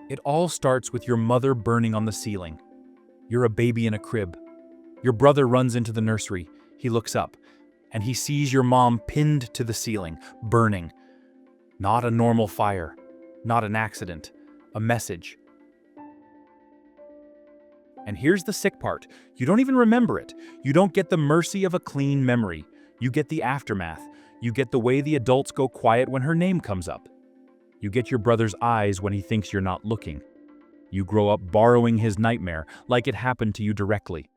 It all starts with your mother burning on the ceiling. You're a baby in a crib. Your brother runs into the nursery. He looks up, and he sees your mom pinned to the ceiling, burning. Not a normal fire, not an accident, a message. And here's the sick part. You don't even remember it. You don't get the mercy of a clean memory. You get the aftermath. You get the way the adults go quiet when her name comes up. You get your brother's eyes when he thinks you're not looking. You grow up borrowing his nightmare like it happened to you directly.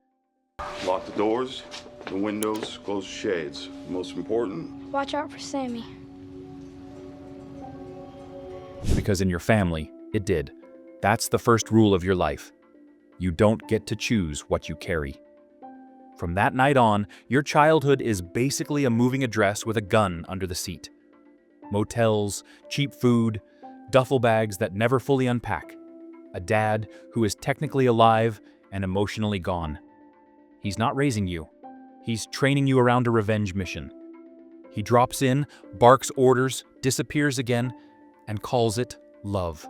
Lock the doors, the windows, close the shades. Most important, Watch out for Sammy. Because in your family, it did. That's the first rule of your life. You don't get to choose what you carry. From that night on, your childhood is basically a moving address with a gun under the seat. Motels, cheap food, duffel bags that never fully unpack. A dad who is technically alive and emotionally gone. He's not raising you. He's training you around a revenge mission. He drops in, barks orders, disappears again, and calls it love.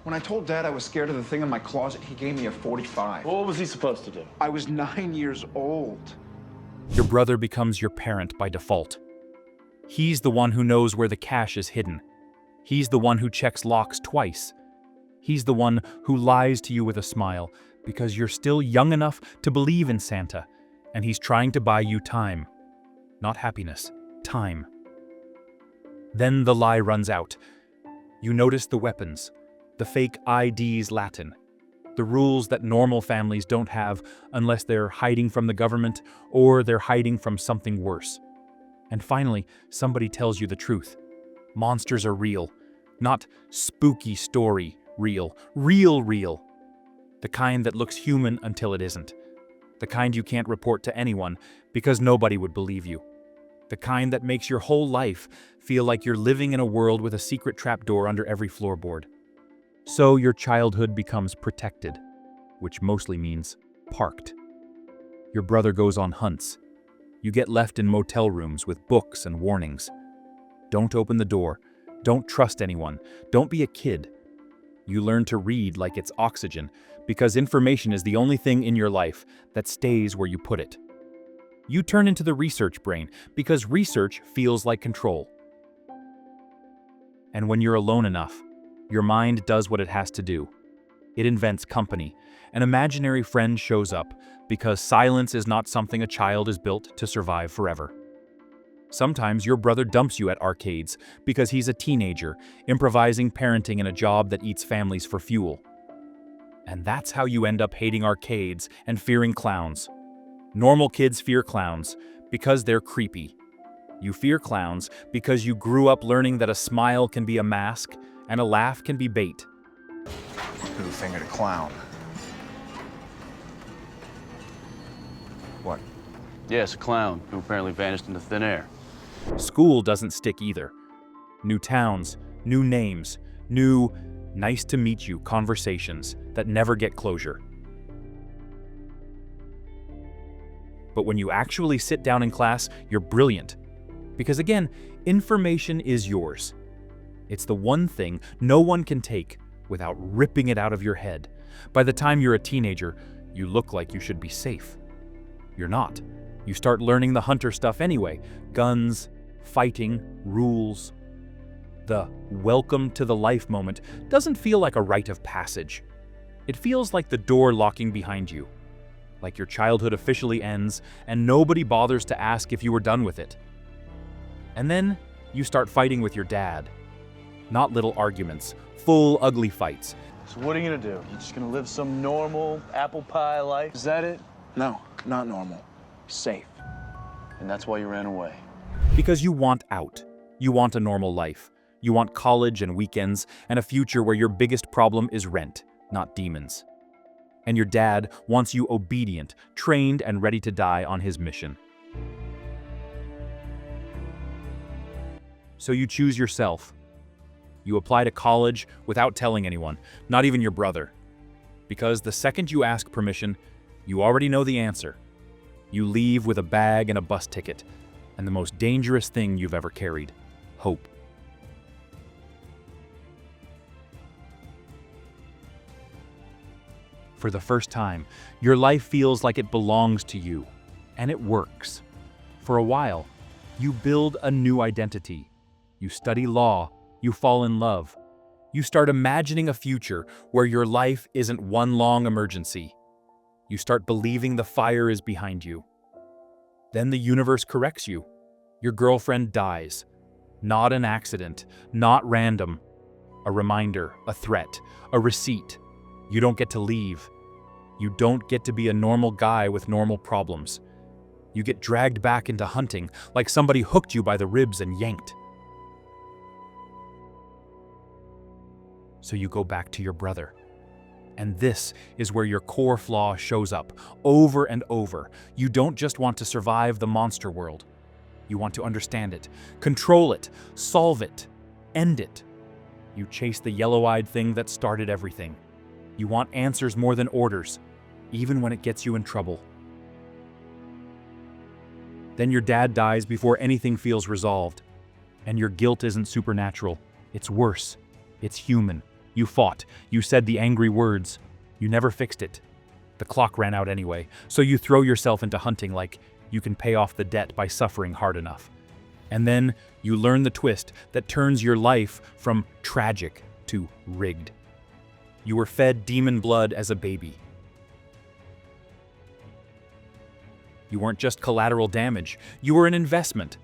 When I told Dad I was scared of the thing in my closet, he gave me a 45. What was he supposed to do? I was 9 years old. Your brother becomes your parent by default. He's the one who knows where the cash is hidden. He's the one who checks locks twice. He's the one who lies to you with a smile because you're still young enough to believe in Santa, and he's trying to buy you time. Not happiness, time. Then the lie runs out. You notice the weapons, the fake IDs Latin, the rules that normal families don't have unless they're hiding from the government or they're hiding from something worse. And finally, somebody tells you the truth. Monsters are real, not spooky story real, real. The kind that looks human until it isn't. The kind you can't report to anyone because nobody would believe you. The kind that makes your whole life feel like you're living in a world with a secret trapdoor under every floorboard. So your childhood becomes protected, which mostly means parked. Your brother goes on hunts. You get left in motel rooms with books and warnings. Don't open the door. Don't trust anyone. Don't be a kid. You learn to read like it's oxygen, because information is the only thing in your life that stays where you put it. You turn into the research brain, because research feels like control. And when you're alone enough, your mind does what it has to do. It invents company. An imaginary friend shows up, because silence is not something a child is built to survive forever. Sometimes your brother dumps you at arcades because he's a teenager, improvising parenting in a job that eats families for fuel. And that's how you end up hating arcades and fearing clowns. Normal kids fear clowns because they're creepy. You fear clowns because you grew up learning that a smile can be a mask and a laugh can be bait. Who fingered a clown? What? Yes, a clown who apparently vanished into thin air. School doesn't stick either. New towns, new names, new nice to meet you conversations that never get closure. But when you actually sit down in class, you're brilliant. Because again, information is yours. It's the one thing no one can take without ripping it out of your head. By the time you're a teenager, you look like you should be safe. You're not. You start learning the hunter stuff anyway. Guns, fighting, rules. The welcome to the life moment doesn't feel like a rite of passage. It feels like the door locking behind you. Like your childhood officially ends and nobody bothers to ask if you were done with it. And then you start fighting with your dad. Not little arguments, full ugly fights. So what are you gonna do? You just gonna live some normal apple pie life? Is that it? No, not normal. Safe. And that's why you ran away. Because you want out. You want a normal life. You want college and weekends and a future where your biggest problem is rent, not demons. And your dad wants you obedient, trained, and ready to die on his mission. So you choose yourself. You apply to college without telling anyone, not even your brother. Because the second you ask permission, you already know the answer. You leave with a bag and a bus ticket, and the most dangerous thing you've ever carried, hope. For the first time, your life feels like it belongs to you, and it works. For a while, you build a new identity. You study law, you fall in love. You start imagining a future where your life isn't one long emergency. You start believing the fire is behind you. Then the universe corrects you. Your girlfriend dies. Not an accident, not random. A reminder, a threat, a receipt. You don't get to leave. You don't get to be a normal guy with normal problems. You get dragged back into hunting like somebody hooked you by the ribs and yanked. So you go back to your brother. And this is where your core flaw shows up, over and over. You don't just want to survive the monster world. You want to understand it, control it, solve it, end it. You chase the yellow-eyed thing that started everything. You want answers more than orders, even when it gets you in trouble. Then your dad dies before anything feels resolved. And your guilt isn't supernatural. It's worse. It's human. You fought. You said the angry words. You never fixed it. The clock ran out anyway, so you throw yourself into hunting like you can pay off the debt by suffering hard enough. And then you learn the twist that turns your life from tragic to rigged. You were fed demon blood as a baby. You weren't just collateral damage, you were an investment.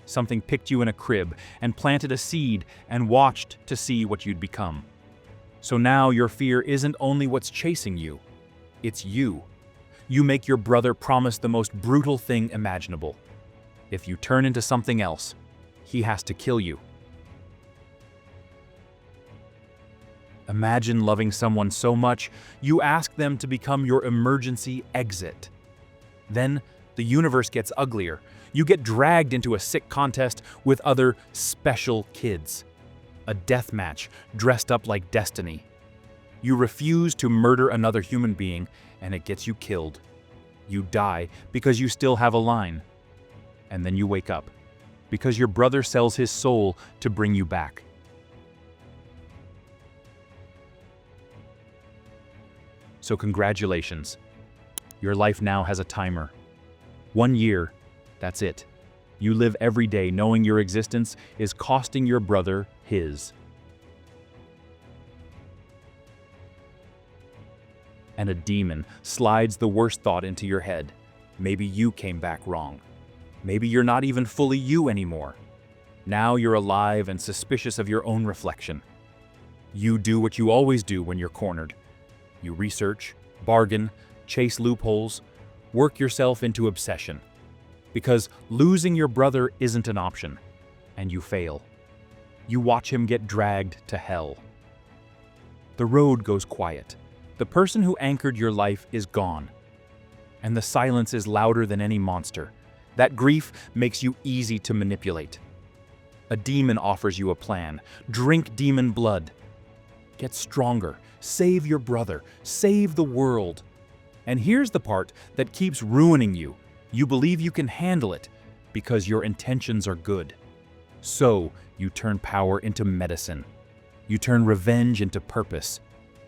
Something picked you in a crib and planted a seed and watched to see what you'd become. So now your fear isn't only what's chasing you, it's you. You make your brother promise the most brutal thing imaginable. If you turn into something else, he has to kill you. Imagine loving someone so much, you ask them to become your emergency exit. Then the universe gets uglier. You get dragged into a sick contest with other special kids. A death match dressed up like destiny. You refuse to murder another human being, and it gets you killed. You die because you still have a line. And then you wake up, because your brother sells his soul to bring you back. So congratulations. Your life now has a timer. 1 year, that's it. You live every day knowing your existence is costing your brother his. And a demon slides the worst thought into your head. Maybe you came back wrong. Maybe you're not even fully you anymore. Now you're alive and suspicious of your own reflection. You do what you always do when you're cornered. You research, bargain, chase loopholes, work yourself into obsession. Because losing your brother isn't an option, and you fail. You watch him get dragged to hell. The road goes quiet. The person who anchored your life is gone. And the silence is louder than any monster. That grief makes you easy to manipulate. A demon offers you a plan. Drink demon blood. Get stronger. Save your brother. Save the world. And here's the part that keeps ruining you. You believe you can handle it because your intentions are good. So you turn power into medicine. You turn revenge into purpose.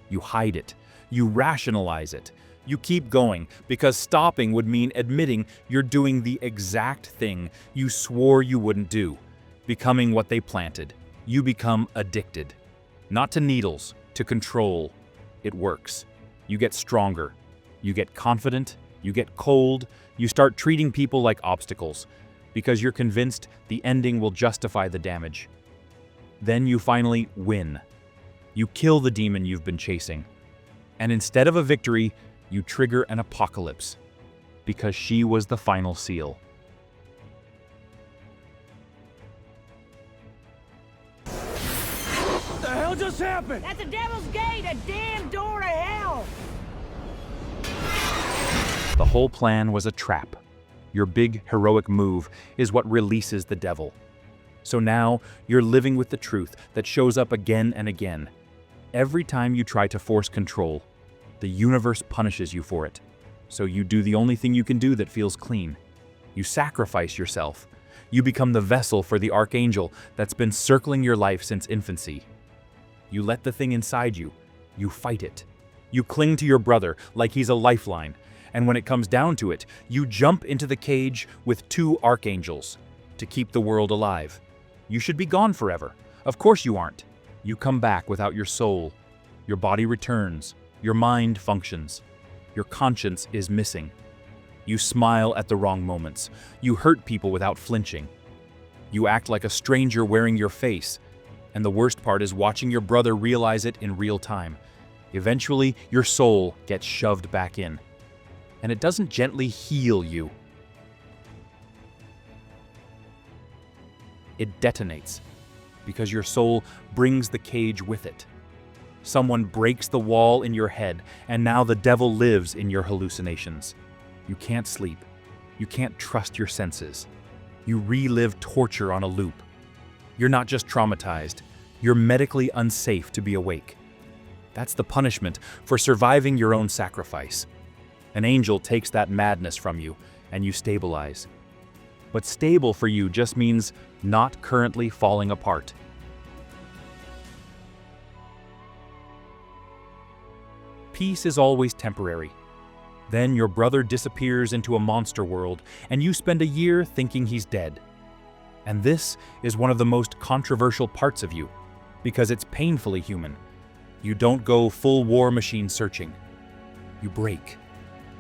You hide it. You rationalize it. You keep going because stopping would mean admitting you're doing the exact thing you swore you wouldn't do, becoming what they planted. You become addicted. Not to needles, to control. It works. You get stronger. You get confident. You get cold. You start treating people like obstacles because you're convinced the ending will justify the damage. Then you finally win. You kill the demon you've been chasing. And instead of a victory, you trigger an apocalypse because she was the final seal. What the hell just happened? That's the devil's gate, a damn door to hell! The whole plan was a trap. Your big, heroic move is what releases the devil. So now you're living with the truth that shows up again and again. Every time you try to force control, the universe punishes you for it. So you do the only thing you can do that feels clean. You sacrifice yourself. You become the vessel for the archangel that's been circling your life since infancy. You let the thing inside you. You fight it. You cling to your brother like he's a lifeline, and when it comes down to it, you jump into the cage with two archangels to keep the world alive. You should be gone forever. Of course you aren't. You come back without your soul. Your body returns. Your mind functions. Your conscience is missing. You smile at the wrong moments. You hurt people without flinching. You act like a stranger wearing your face. And the worst part is watching your brother realize it in real time. Eventually, your soul gets shoved back in. And it doesn't gently heal you. It detonates, because your soul brings the cage with it. Someone breaks the wall in your head, and now the devil lives in your hallucinations. You can't sleep. You can't trust your senses. You relive torture on a loop. You're not just traumatized, you're medically unsafe to be awake. That's the punishment for surviving your own sacrifice. An angel takes that madness from you, and you stabilize. But stable for you just means not currently falling apart. Peace is always temporary. Then your brother disappears into a monster world, and you spend a year thinking he's dead. And this is one of the most controversial parts of you, because it's painfully human. You don't go full war machine searching. You break.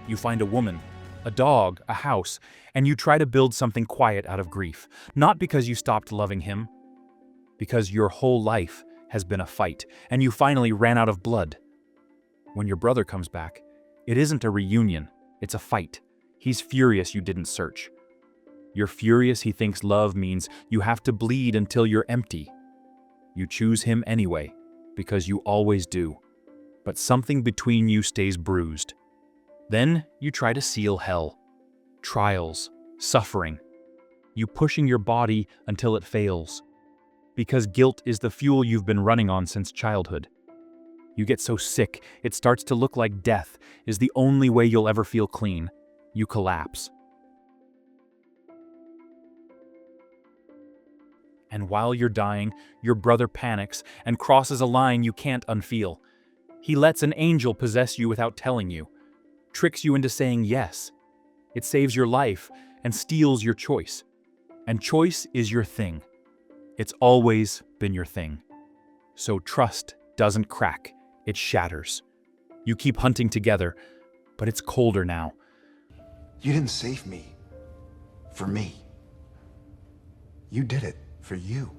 You find a woman, a dog, a house, and you try to build something quiet out of grief, not because you stopped loving him, because your whole life has been a fight, and you finally ran out of blood. When your brother comes back, it isn't a reunion, it's a fight. He's furious you didn't search. You're furious he thinks love means you have to bleed until you're empty. You choose him anyway, because you always do. But something between you stays bruised. Then you try to seal hell. Trials, suffering. You pushing your body until it fails. Because guilt is the fuel you've been running on since childhood. You get so sick, it starts to look like death is the only way you'll ever feel clean. You collapse. And while you're dying, your brother panics and crosses a line you can't unfeel. He lets an angel possess you without telling you, tricks you into saying yes. It saves your life and steals your choice. And choice is your thing. It's always been your thing. So trust doesn't crack, it shatters. You keep hunting together, but it's colder now. You didn't save me. For me. You did it. For you.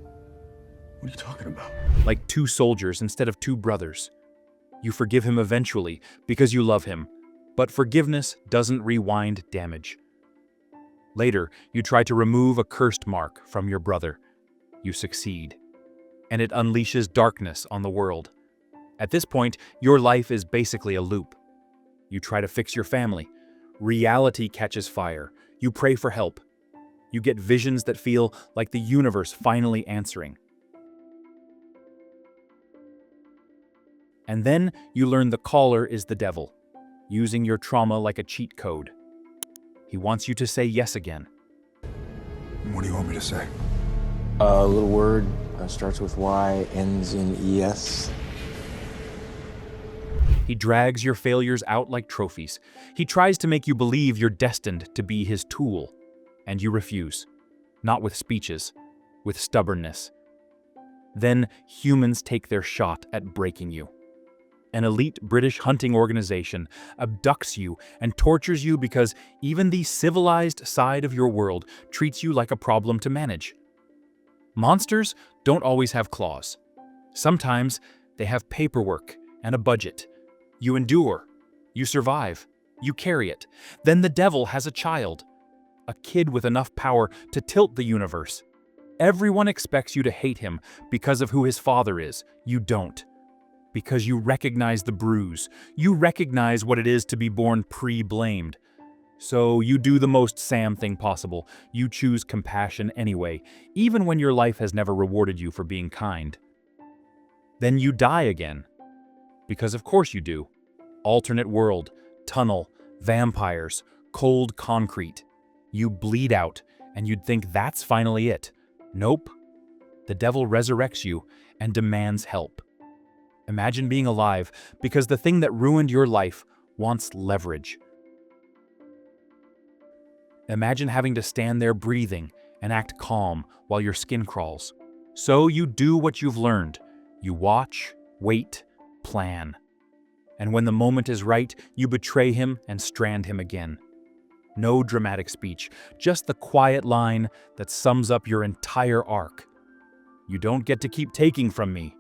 What are you talking about? Like two soldiers instead of two brothers. You forgive him eventually because you love him, but forgiveness doesn't rewind damage. Later, you try to remove a cursed mark from your brother. You succeed, and it unleashes darkness on the world. At this point, your life is basically a loop. You try to fix your family. Reality catches fire. You pray for help. You get visions that feel like the universe finally answering. And then you learn the caller is the devil, using your trauma like a cheat code. He wants you to say yes again. What do you want me to say? A little word starts with Y, ends in ES. He drags your failures out like trophies. He tries to make you believe you're destined to be his tool. And you refuse. Not with speeches, with stubbornness. Then humans take their shot at breaking you. An elite British hunting organization abducts you and tortures you because even the civilized side of your world treats you like a problem to manage. Monsters don't always have claws. Sometimes they have paperwork and a budget. You endure. You survive. You carry it. Then the devil has a child. A kid with enough power to tilt the universe. Everyone expects you to hate him because of who his father is. You don't. Because you recognize the bruise. You recognize what it is to be born pre-blamed. So you do the most Sam thing possible. You choose compassion anyway, even when your life has never rewarded you for being kind. Then you die again. Because of course you do. Alternate world, tunnel, vampires, cold concrete. You bleed out, and you'd think that's finally it. Nope. The devil resurrects you and demands help. Imagine being alive because the thing that ruined your life wants leverage. Imagine having to stand there breathing and act calm while your skin crawls. So you do what you've learned. You watch, wait, plan. And when the moment is right, you betray him and strand him again. No dramatic speech, just the quiet line that sums up your entire arc. You don't get to keep taking from me.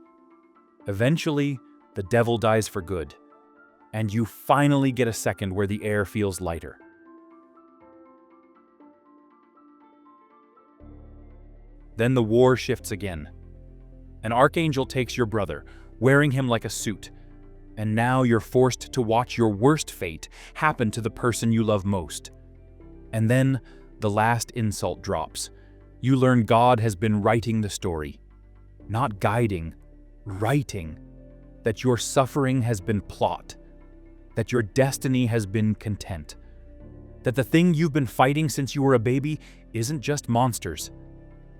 Eventually, the devil dies for good, and you finally get a second where the air feels lighter. Then the war shifts again. An archangel takes your brother, wearing him like a suit, and now you're forced to watch your worst fate happen to the person you love most. And then the last insult drops. You learn God has been writing the story. Not guiding, writing. That your suffering has been plot. That your destiny has been content. That the thing you've been fighting since you were a baby isn't just monsters.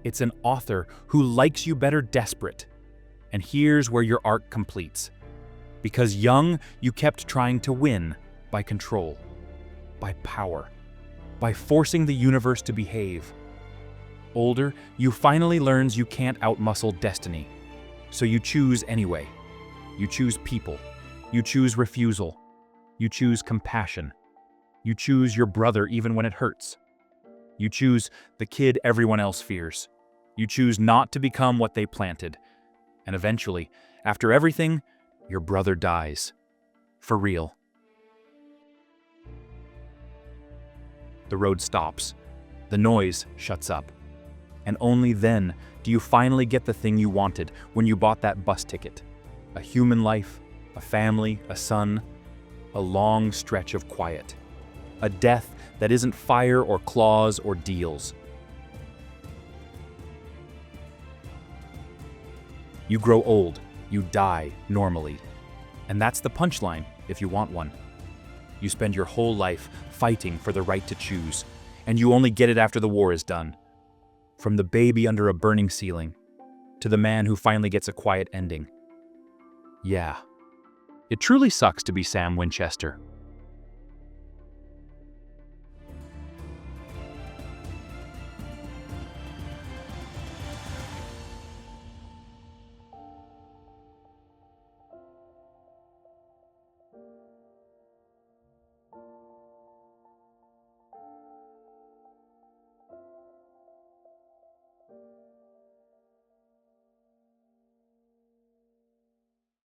It's an author who likes you better desperate. And here's where your arc completes. Because young, you kept trying to win by control, by power, by forcing the universe to behave. Older, you finally learns you can't outmuscle destiny. So you choose anyway. You choose people. You choose refusal. You choose compassion. You choose your brother even when it hurts. You choose the kid everyone else fears. You choose not to become what they planted. And eventually, after everything, your brother dies. For real. The road stops. The noise shuts up. And only then do you finally get the thing you wanted when you bought that bus ticket. A human life, a family, a son, a long stretch of quiet. A death that isn't fire or claws or deals. You grow old, you die normally. And that's the punchline, if you want one. You spend your whole life fighting for the right to choose, and you only get it after the war is done. From the baby under a burning ceiling, to the man who finally gets a quiet ending. Yeah. It truly sucks to be Sam Winchester.